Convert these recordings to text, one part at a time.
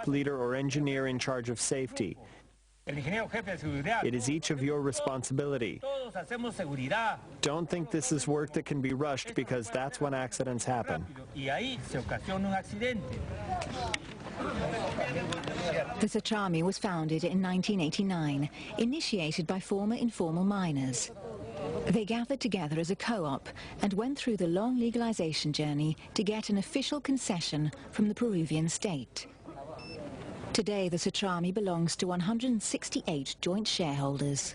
leader or engineer in charge of safety. It is each of your responsibility. Don't think this is work that can be rushed, because that's when accidents happen. The Satrami was founded in 1989, initiated by former informal miners. They gathered together as a co-op and went through the long legalization journey to get an official concession from the Peruvian state. Today, the Satrami belongs to 168 joint shareholders.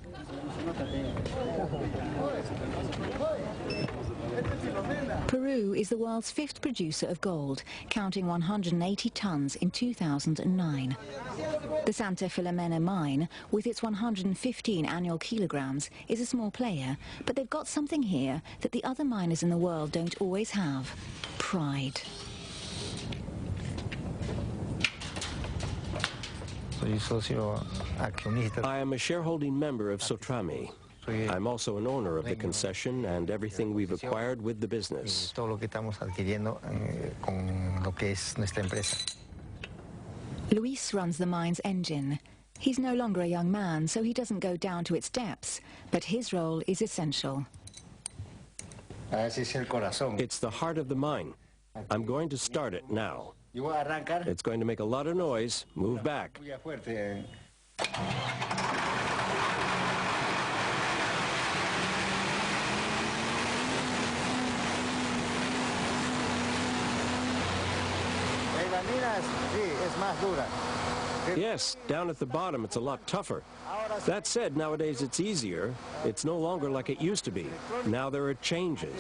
Peru is the world's 5th producer of gold, counting 180 tons in 2009. The Santa Filomena mine, with its 115 annual kilograms, is a small player, but they've got something here that the other miners in the world don't always have: pride. I am a shareholding member of Satrami. I'm also an owner of the concession and everything we've acquired with the business. Luis runs the mine's engine. He's no longer a young man, so he doesn't go down to its depths, but his role is essential. It's the heart of the mine. I'm going to start it now. It's going to make a lot of noise. Move back. Yes, down at the bottom it's a lot tougher. That said, nowadays it's easier. It's no longer like it used to be. Now there are changes.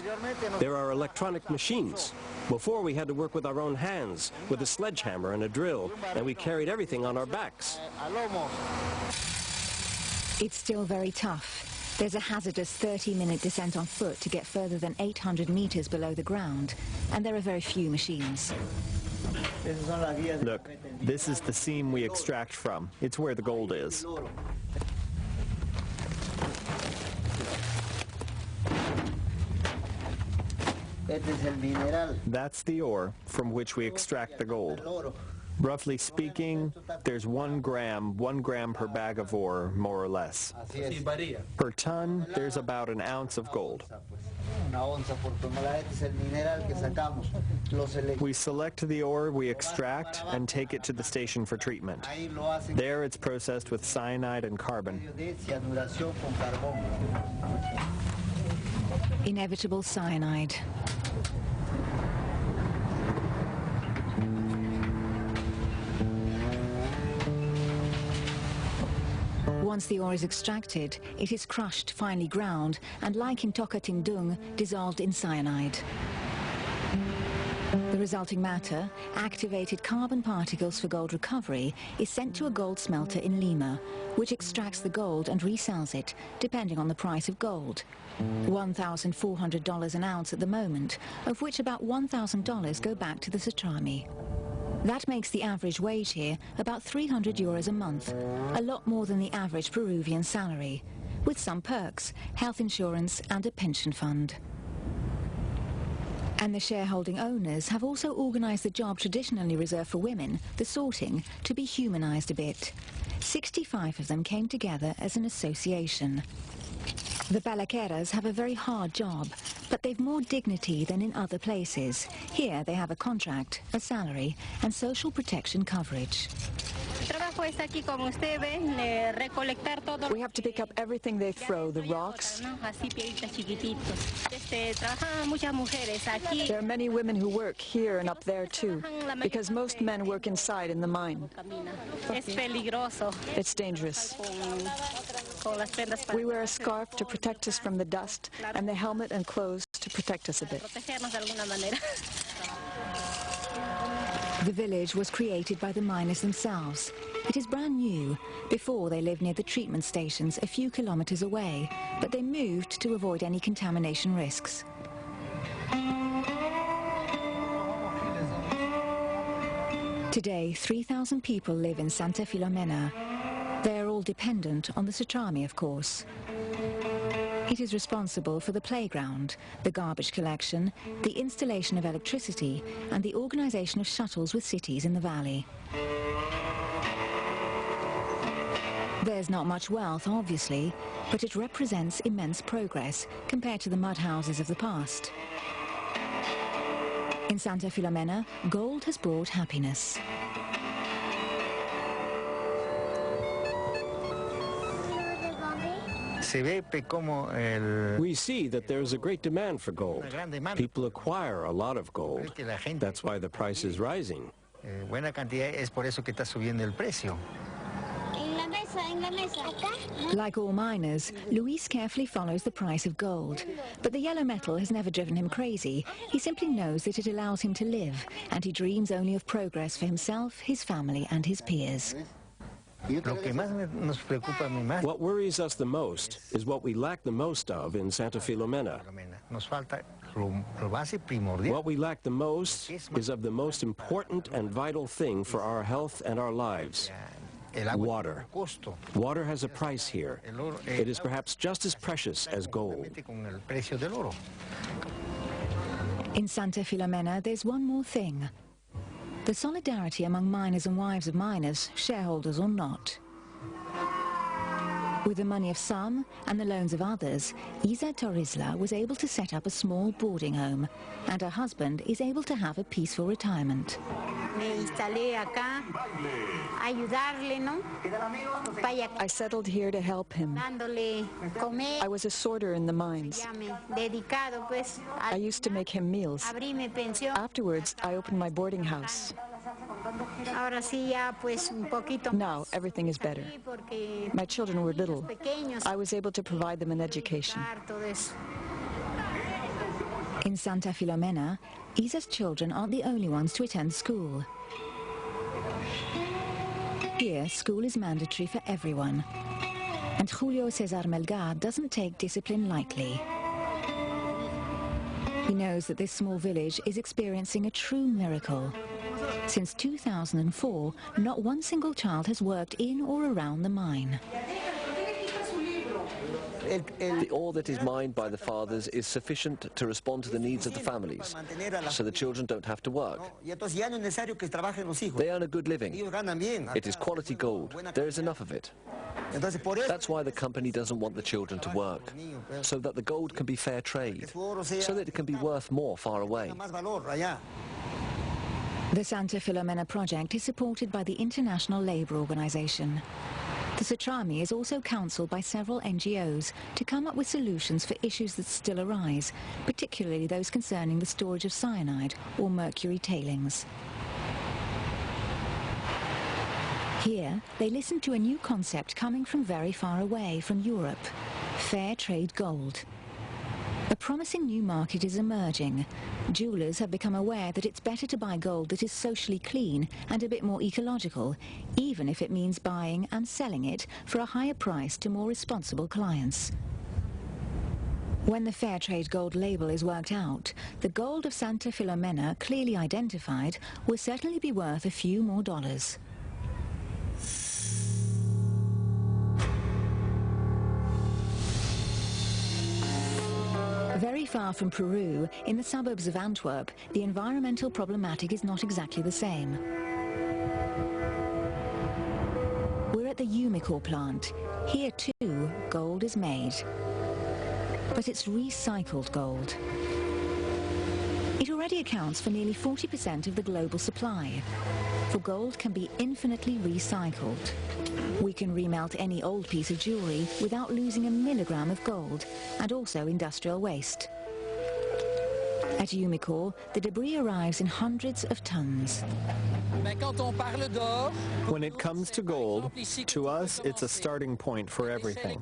There are electronic machines. Before we had to work with our own hands, with a sledgehammer and a drill, and we carried everything on our backs. It's still very tough. There's a hazardous 30-minute descent on foot to get further than 800 meters below the ground, and there are very few machines. Look, this is the seam we extract from. It's where the gold is. That's the ore from which we extract the gold. Roughly speaking, there's 1 gram per bag of ore, more or less. Per ton, there's about an ounce of gold. We select the ore we extract and take it to the station for treatment. There it's processed with cyanide and carbon. Inevitable cyanide. Once the ore is extracted, it is crushed, finely ground, and like in Tocotindung, dissolved in cyanide. The resulting matter, activated carbon particles for gold recovery, is sent to a gold smelter in Lima, which extracts the gold and resells it, depending on the price of gold. $1,400 an ounce at the moment, of which about $1,000 go back to the Satrami. That makes the average wage here about €300 a month, a lot more than the average Peruvian salary, with some perks, health insurance and a pension fund. And the shareholding owners have also organized the job traditionally reserved for women, the sorting, to be humanized a bit. 65 of them came together as an association. The balaqueras have a very hard job, but they've more dignity than in other places. Here they have a contract, a salary, and social protection coverage. We have to pick up everything they throw, the rocks. There are many women who work here and up there too, because most men work inside in the mine. It's dangerous. We wear a scarf to protect us from the dust, and the helmet and clothes to protect us a bit. The village was created by the miners themselves. It is brand new. Before, they lived near the treatment stations a few kilometers away, but they moved to avoid any contamination risks. Today, 3,000 people live in Santa Filomena. They are all dependent on the Satrami, of course. It is responsible for the playground, the garbage collection, the installation of electricity, and the organization of shuttles with cities in the valley. There's not much wealth, obviously, but it represents immense progress compared to the mud houses of the past. In Santa Filomena, gold has brought happiness. We see that there's a great demand for gold. People acquire a lot of gold. That's why the price is rising. Like all miners, Luis carefully follows the price of gold. But the yellow metal has never driven him crazy. He simply knows that it allows him to live, and he dreams only of progress for himself, his family, and his peers. What worries us the most is what we lack the most of in Santa Filomena. What we lack the most is of the most important and vital thing for our health and our lives. Water. Water has a price here. It is perhaps just as precious as gold. In Santa Filomena, there's one more thing. The solidarity among miners and wives of miners, shareholders or not. With the money of some and the loans of others, Isa Torrisla was able to set up a small boarding home, and her husband is able to have a peaceful retirement. I settled here to help him. I was a sorter in the mines. I used to make him meals. Afterwards, I opened my boarding house. Now, everything is better. My children were little. I was able to provide them an education. In Santa Filomena, Isa's children aren't the only ones to attend school. Here, school is mandatory for everyone. And Julio Cesar Melgar doesn't take discipline lightly. He knows that this small village is experiencing a true miracle. Since 2004, not one single child has worked in or around the mine. The ore that is mined by the fathers is sufficient to respond to the needs of the families, so the children don't have to work. They earn a good living. It is quality gold. There is enough of it. That's why the company doesn't want the children to work, so that the gold can be fair trade, so that it can be worth more far away. The Santa Filomena project is supported by the International Labour Organization. The Sutrami is also counselled by several NGOs to come up with solutions for issues that still arise, particularly those concerning the storage of cyanide or mercury tailings. Here, they listen to a new concept coming from very far away, from Europe: fair trade gold. A promising new market is emerging. Jewelers have become aware that it's better to buy gold that is socially clean and a bit more ecological, even if it means buying and selling it for a higher price to more responsible clients. When the Fair Trade Gold label is worked out, the gold of Santa Filomena, clearly identified, will certainly be worth a few more dollars. Very far from Peru, in the suburbs of Antwerp, the environmental problematic is not exactly the same. We're at the Umicore plant. Here too, gold is made. But it's recycled gold. It already accounts for nearly 40% of the global supply. For gold can be infinitely recycled. We can remelt any old piece of jewellery without losing a milligram of gold, and also industrial waste. At Umicore, the debris arrives in hundreds of tons. When it comes to gold, to us it's a starting point for everything.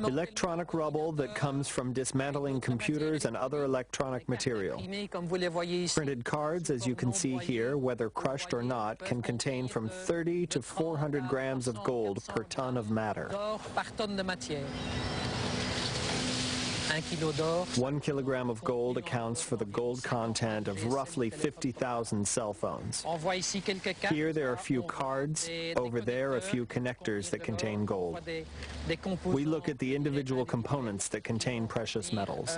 Electronic rubble that comes from dismantling computers and other electronic material. Printed cards, as you can see here, whether crushed or not, can contain from 30 to 400 grams of gold per ton of matter. 1 kilogram of gold accounts for the gold content of roughly 50,000 cell phones. Here there are a few cards, over there a few connectors that contain gold. We look at the individual components that contain precious metals.